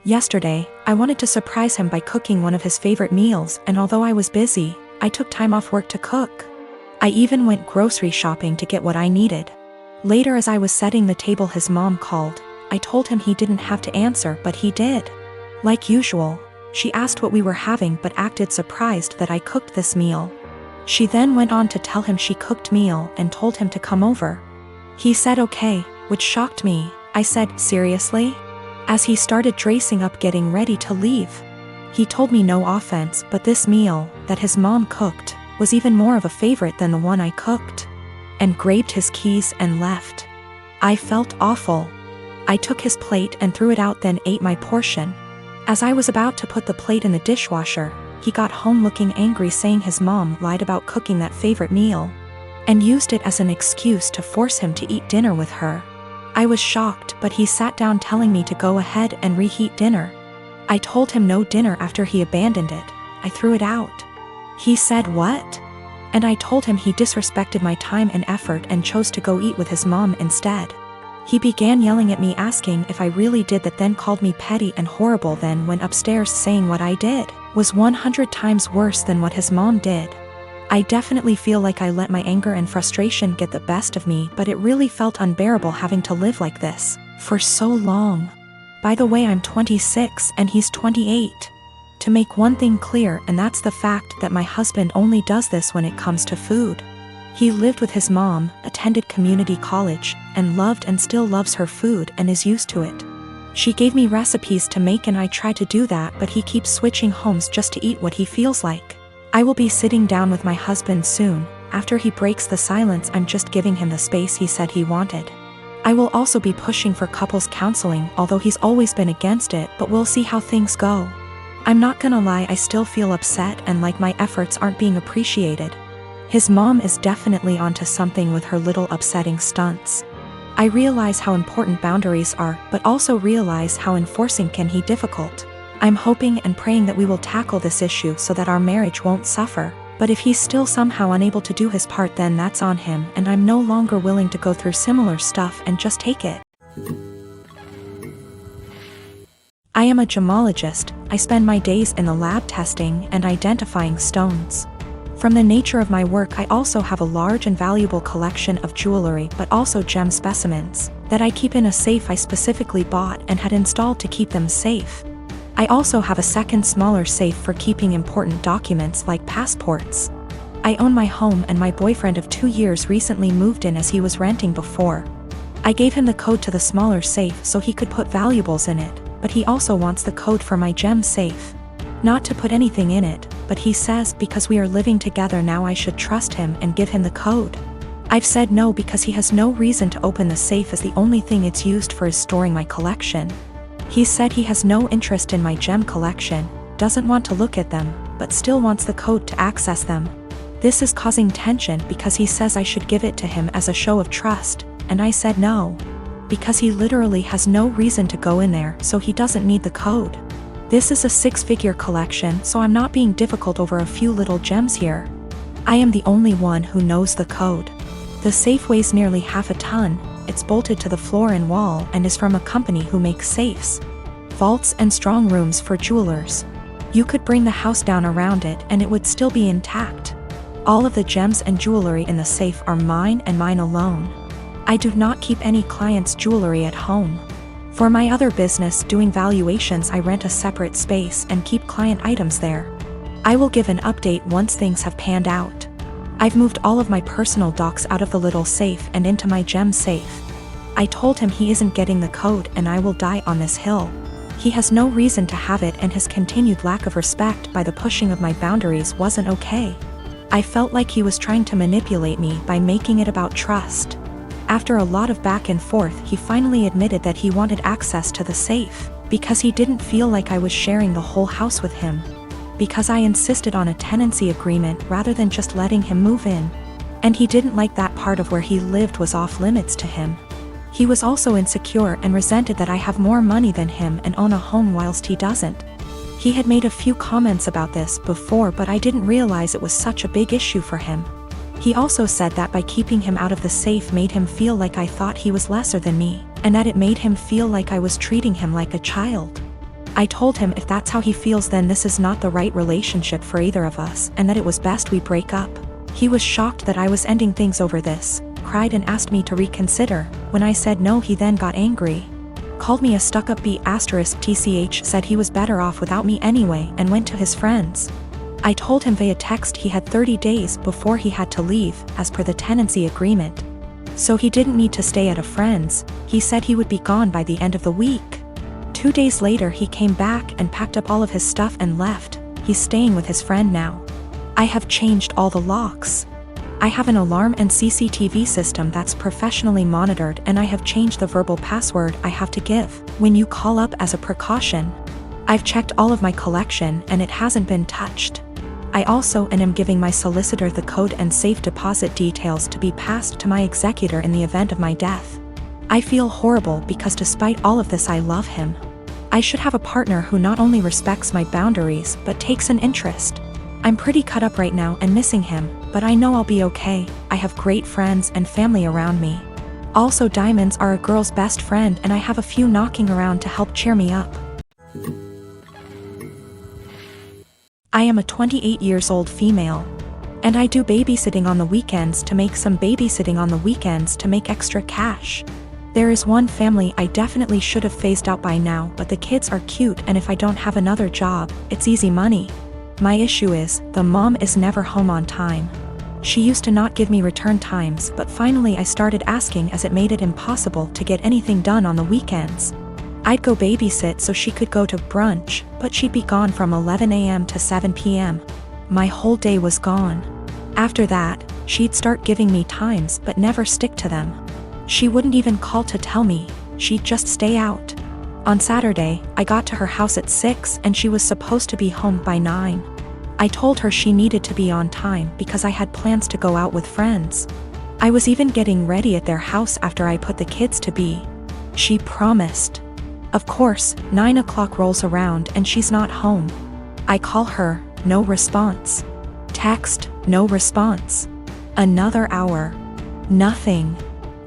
Yesterday, I wanted to surprise him by cooking one of his favorite meals, and although I was busy, I took time off work to cook. I even went grocery shopping to get what I needed. Later, as I was setting the table, his mom called. I told him he didn't have to answer, but he did. Like usual, she asked what we were having but acted surprised that I cooked this meal. She then went on to tell him she cooked meal and told him to come over. He said okay, which shocked me. I said, seriously? As he started dressing up getting ready to leave. He told me no offense, but this meal, that his mom cooked, was even more of a favorite than the one I cooked. And grabbed his keys and left. I felt awful. I took his plate and threw it out, then ate my portion. As I was about to put the plate in the dishwasher, he got home looking angry, saying his mom lied about cooking that favorite meal and used it as an excuse to force him to eat dinner with her. I was shocked, but he sat down telling me to go ahead and reheat dinner. I told him no dinner after he abandoned it. I threw it out. He said what? And I told him he disrespected my time and effort and chose to go eat with his mom instead. He began yelling at me, asking if I really did that, then called me petty and horrible, then went upstairs saying what I did was 100 times worse than what his mom did. I definitely feel like I let my anger and frustration get the best of me, but it really felt unbearable having to live like this for so long. By the way, I'm 26 and he's 28. To make one thing clear, and that's the fact that my husband only does this when it comes to food. He lived with his mom, attended community college, and loved and still loves her food and is used to it. She gave me recipes to make and I try to do that, but he keeps switching homes just to eat what he feels like. I will be sitting down with my husband soon. After he breaks the silence, I'm just giving him the space he said he wanted. I will also be pushing for couples counseling, although he's always been against it, but we'll see how things go. I'm not gonna lie, I still feel upset and like my efforts aren't being appreciated. His mom is definitely onto something with her little upsetting stunts. I realize how important boundaries are, but also realize how enforcing can be difficult. I'm hoping and praying that we will tackle this issue so that our marriage won't suffer, but if he's still somehow unable to do his part, then that's on him, and I'm no longer willing to go through similar stuff and just take it. I am a gemologist. I spend my days in the lab testing and identifying stones. From the nature of my work, I also have a large and valuable collection of jewelry, but also gem specimens that I keep in a safe I specifically bought and had installed to keep them safe. I also have a second smaller safe for keeping important documents like passports. I own my home and my boyfriend of 2 years recently moved in as he was renting before. I gave him the code to the smaller safe so he could put valuables in it, but he also wants the code for my gem safe. Not to put anything in it, but he says because we are living together now I should trust him and give him the code. I've said no because he has no reason to open the safe as the only thing it's used for is storing my collection. He said he has no interest in my gem collection, doesn't want to look at them, but still wants the code to access them. This is causing tension because he says I should give it to him as a show of trust, and I said no. Because he literally has no reason to go in there, so he doesn't need the code. This is a 6-figure collection, so I'm not being difficult over a few little gems here. I am the only one who knows the code. The safe weighs nearly half a ton, it's bolted to the floor and wall and is from a company who makes safes, vaults and strong rooms for jewelers. You could bring the house down around it and it would still be intact. All of the gems and jewelry in the safe are mine and mine alone. I do not keep any clients' jewelry at home. For my other business doing valuations, I rent a separate space and keep client items there. I will give an update once things have panned out. I've moved all of my personal docs out of the little safe and into my gem safe. I told him he isn't getting the code and I will die on this hill. He has no reason to have it and his continued lack of respect by the pushing of my boundaries wasn't okay. I felt like he was trying to manipulate me by making it about trust. After a lot of back and forth, he finally admitted that he wanted access to the safe, because he didn't feel like I was sharing the whole house with him. Because I insisted on a tenancy agreement rather than just letting him move in. And he didn't like that part of where he lived was off limits to him. He was also insecure and resented that I have more money than him and own a home whilst he doesn't. He had made a few comments about this before, but I didn't realize it was such a big issue for him. He also said that by keeping him out of the safe made him feel like I thought he was lesser than me, and that it made him feel like I was treating him like a child. I told him if that's how he feels then this is not the right relationship for either of us and that it was best we break up. He was shocked that I was ending things over this, cried and asked me to reconsider. When I said no he then got angry. Called me a stuck-up B*TCH, said he was better off without me anyway and went to his friends. I told him via text he had 30 days before he had to leave, as per the tenancy agreement. So he didn't need to stay at a friend's, he said he would be gone by the end of the week. 2 days later he came back and packed up all of his stuff and left. He's staying with his friend now. I have changed all the locks. I have an alarm and CCTV system that's professionally monitored and I have changed the verbal password I have to give when you call up as a precaution. I've checked all of my collection and it hasn't been touched. I also am giving my solicitor the code and safe deposit details to be passed to my executor in the event of my death. I feel horrible because despite all of this I love him. I should have a partner who not only respects my boundaries but takes an interest. I'm pretty cut up right now and missing him, but I know I'll be okay. I have great friends and family around me. Also diamonds are a girl's best friend and I have a few knocking around to help cheer me up. I am a 28 years old female. And I do babysitting on the weekends to make some babysitting on the weekends to make extra cash. There is one family I definitely should have phased out by now, but the kids are cute and if I don't have another job, it's easy money. My issue is, the mom is never home on time. She used to not give me return times, but finally I started asking as it made it impossible to get anything done on the weekends. I'd go babysit so she could go to brunch, but she'd be gone from 11 a.m. to 7 p.m. My whole day was gone. After that, she'd start giving me times but never stick to them. She wouldn't even call to tell me, she'd just stay out. On Saturday, I got to her house at 6 and she was supposed to be home by 9. I told her she needed to be on time because I had plans to go out with friends. I was even getting ready at their house after I put the kids to bed. She promised. Of course, 9 o'clock rolls around and she's not home. I call her, no response. Text, no response. Another hour. Nothing.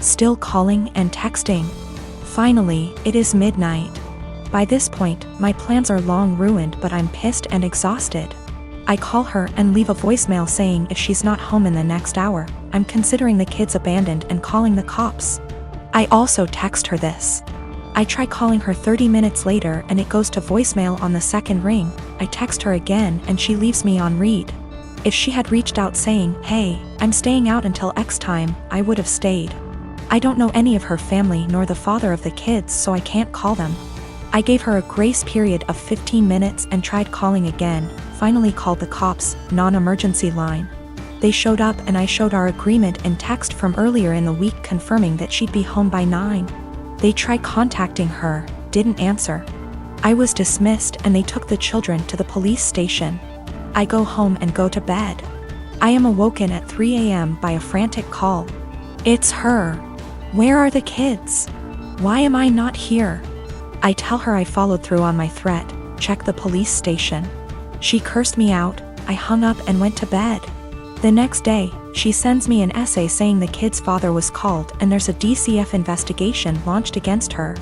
Still calling and texting. Finally, it is midnight. By this point, my plans are long ruined but I'm pissed and exhausted. I call her and leave a voicemail saying if she's not home in the next hour, I'm considering the kids abandoned and calling the cops. I also text her this. I try calling her 30 minutes later and it goes to voicemail on the second ring. I text her again and she leaves me on read. If she had reached out saying, hey, I'm staying out until X time, I would have stayed. I don't know any of her family nor the father of the kids so I can't call them. I gave her a grace period of 15 minutes and tried calling again, finally called the cops, non-emergency line. They showed up and I showed our agreement in text from earlier in the week confirming that she'd be home by 9. They tried contacting her, didn't answer. I was dismissed and they took the children to the police station. I go home and go to bed. I am awoken at 3 a.m. by a frantic call. It's her. Where are the kids? Why am I not here? I tell her I followed through on my threat, check the police station. She cursed me out, I hung up and went to bed. The next day, she sends me an essay saying the kid's father was called and there's a DCF investigation launched against her.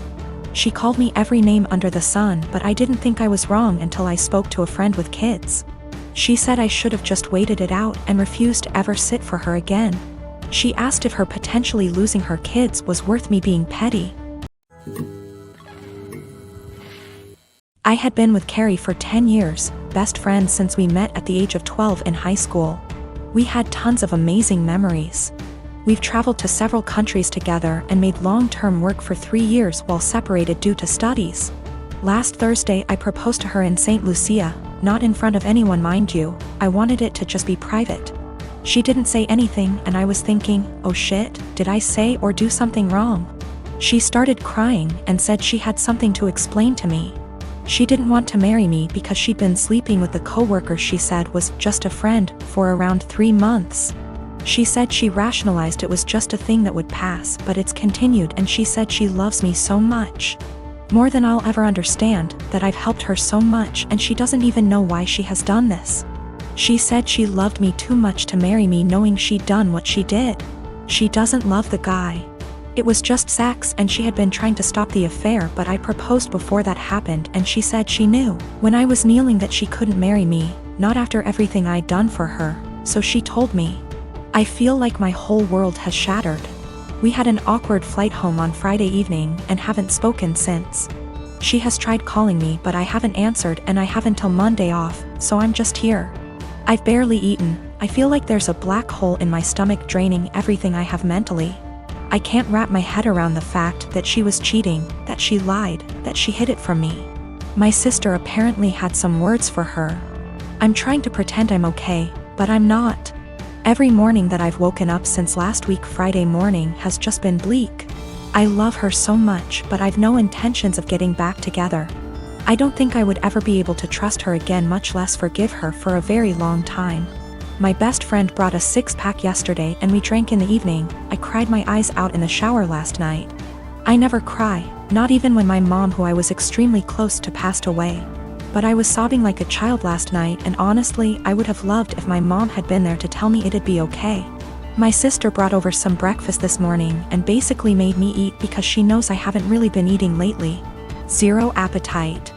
She called me every name under the sun but I didn't think I was wrong until I spoke to a friend with kids. She said I should have just waited it out and refused to ever sit for her again. She asked if her potentially losing her kids was worth me being petty. I had been with Carrie for 10 years, best friends since we met at the age of 12 in high school. We had tons of amazing memories. We've traveled to several countries together and made long-term work for 3 years while separated due to studies. Last Thursday I proposed to her in St. Lucia, not in front of anyone mind you, I wanted it to just be private. She didn't say anything and I was thinking, oh shit, did I say or do something wrong? She started crying and said she had something to explain to me. She didn't want to marry me because she'd been sleeping with the coworker she said was just a friend for around 3 months. She said she rationalized it was just a thing that would pass, but it's continued and she said she loves me so much. More than I'll ever understand, that I've helped her so much and she doesn't even know why she has done this. She said she loved me too much to marry me knowing she'd done what she did. She doesn't love the guy. It was just sex and she had been trying to stop the affair, but I proposed before that happened and she said she knew when I was kneeling that she couldn't marry me, not after everything I'd done for her, so she told me. I feel like my whole world has shattered. We had an awkward flight home on Friday evening and haven't spoken since. She has tried calling me but I haven't answered and I have until Monday off, so I'm just here. I've barely eaten. I feel like there's a black hole in my stomach draining everything I have mentally. I can't wrap my head around the fact that she was cheating, that she lied, that she hid it from me. My sister apparently had some words for her. I'm trying to pretend I'm okay, but I'm not. Every morning that I've woken up since last week Friday morning has just been bleak. I love her so much, but I've no intentions of getting back together. I don't think I would ever be able to trust her again, much less forgive her, for a very long time. My best friend brought a 6-pack yesterday and we drank in the evening. I cried my eyes out in the shower last night. I never cry, not even when my mom, who I was extremely close to, passed away. But I was sobbing like a child last night, and honestly, I would have loved if my mom had been there to tell me it'd be okay. My sister brought over some breakfast this morning and basically made me eat because she knows I haven't really been eating lately. Zero appetite.